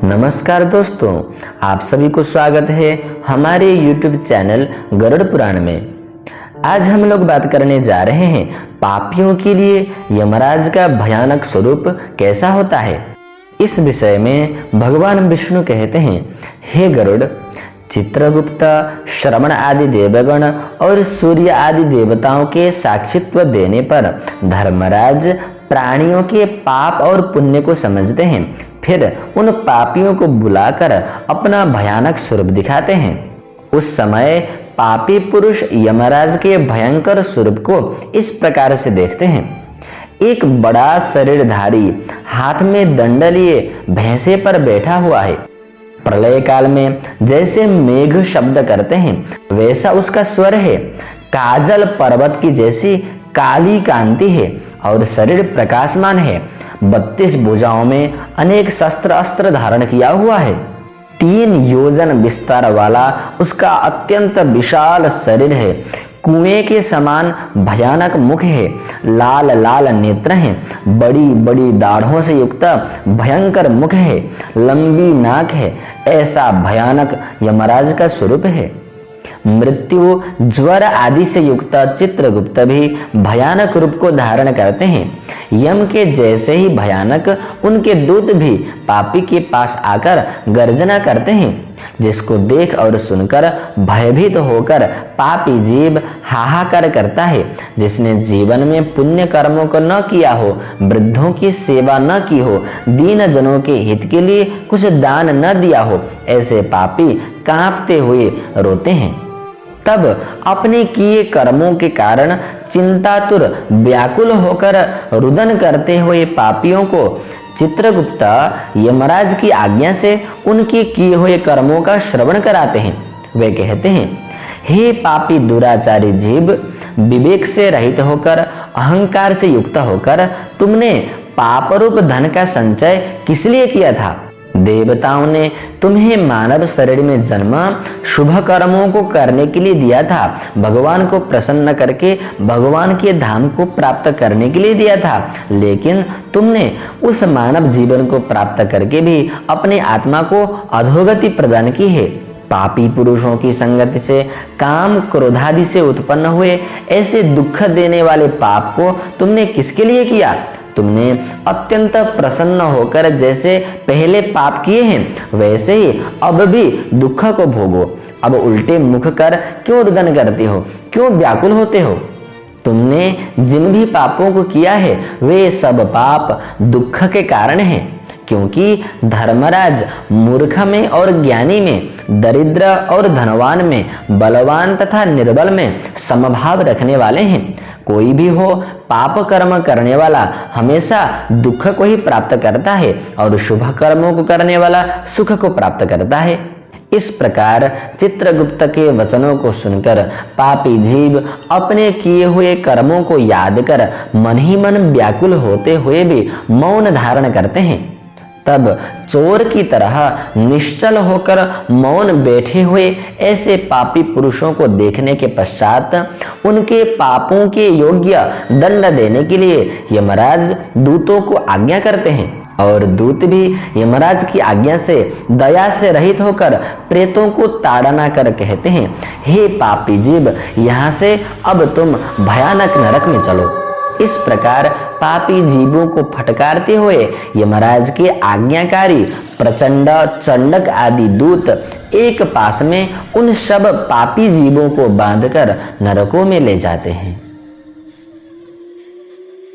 नमस्कार दोस्तों, आप सभी को स्वागत है हमारे YouTube चैनल गरुड़ पुराण में। आज हम लोग बात करने जा रहे हैं पापियों के लिए यमराज का भयानक स्वरूप कैसा होता है। इस विषय में भगवान विष्णु कहते हैं, हे गरुड़, चित्रगुप्त, श्रवण आदि देवगण और सूर्य आदि देवताओं के साक्षित्व देने पर धर्मराज प्राणियों के पाप और पुण्य को समझते हैं, फिर उन पापियों को बुलाकर अपना भयानक स्वरूप दिखाते हैं। उस समय पापी पुरुष यमराज के भयंकर स्वरूप को इस प्रकार से देखते हैं। एक बड़ा शरीरधारी हाथ में दंड लिए भैंसे पर बैठा हुआ है। प्रलय काल में जैसे मेघ शब्द करते हैं वैसा उसका स्वर है। काजल पर्वत की जैसी काली कांति है और शरीर प्रकाशमान है। 32 भुजाओं में अनेक शस्त्र अस्त्र धारण किया हुआ है। 3 योजन विस्तार वाला उसका अत्यंत विशाल शरीर है। कुएं के समान भयानक मुख है। लाल लाल नेत्र हैं। बड़ी बड़ी दाढ़ों से युक्त भयंकर मुख है। लंबी नाक है। ऐसा भयानक यमराज का स्वरूप है। मृत्यु, ज्वर आदि से युक्त चित्रगुप्त भी भयानक रूप को धारण करते हैं। यम के जैसे ही भयानक उनके दूत भी पापी के पास आकर गर्जना करते हैं, जिसको देख और सुनकर भयभीत होकर पापी जीव हाहाकार करता है। जिसने जीवन में पुण्य कर्मों को न किया हो, वृद्धों की सेवा न की हो, दीन जनों के हित के लिए कुछ दान न दिया हो, ऐसे पापी कांपते हुए रोते हैं। तब अपने किए कर्मों के कारण चिंतातुर व्याकुल होकर रुदन करते हुए पापियों को चित्रगुप्त यमराज की आज्ञा से उनके किए हुए कर्मों का श्रवण कराते हैं। वे कहते हैं, हे पापी दुराचारी जीव, विवेक से रहित होकर अहंकार से युक्त होकर तुमने पापरूप धन का संचय किस लिए किया था? देवताओं ने तुम्हें मानव शरीर में जन्म शुभ कर्मों को करने के लिए दिया था। भगवान को प्रसन्न करके भगवान के धाम को प्राप्त करने के लिए दिया था, लेकिन तुमने उस मानव जीवन को प्राप्त करके भी अपने आत्मा को अधोगति प्रदान की है। पापी पुरुषों की संगति से काम क्रोधादि से उत्पन्न हुए ऐसे दुख देने वाले पाप को तुमने किसके लिए किया? तुमने अत्यंत प्रसन्न होकर जैसे पहले पाप किए हैं वैसे ही अब भी दुख को भोगो। अब उल्टे मुख कर क्यों रुदन करते हो? क्यों व्याकुल होते हो? तुमने जिन भी पापों को किया है वे सब पाप दुख के कारण हैं, क्योंकि धर्मराज मूर्ख में और ज्ञानी में, दरिद्र और धनवान में, बलवान तथा निर्बल में समभाव रखने वाले हैं। कोई भी हो, पाप कर्म करने वाला हमेशा दुख को ही प्राप्त करता है और शुभ कर्मों को करने वाला सुख को प्राप्त करता है। इस प्रकार चित्रगुप्त के वचनों को सुनकर पापी जीव अपने किए हुए कर्मों को याद कर मन ही मन व्याकुल होते हुए भी मौन धारण करते हैं। तब चोर की तरह निश्चल होकर मौन बैठे हुए ऐसे पापी पुरुषों को देखने के पश्चात उनके पापों के योग्य दंड देने के लिए यमराज दूतों को आज्ञा करते हैं और दूत भी यमराज की आज्ञा से दया से रहित होकर प्रेतों को ताड़ना कर कहते हैं, हे पापी जीव, यहाँ से अब तुम भयानक नरक में चलो। इस प्रकार पापी जीवों को फटकारते हुए यमराज के आज्ञाकारी प्रचंड, चंडक आदि दूत एक पास में उन सब पापी जीवों को बांधकर नरकों में ले जाते हैं।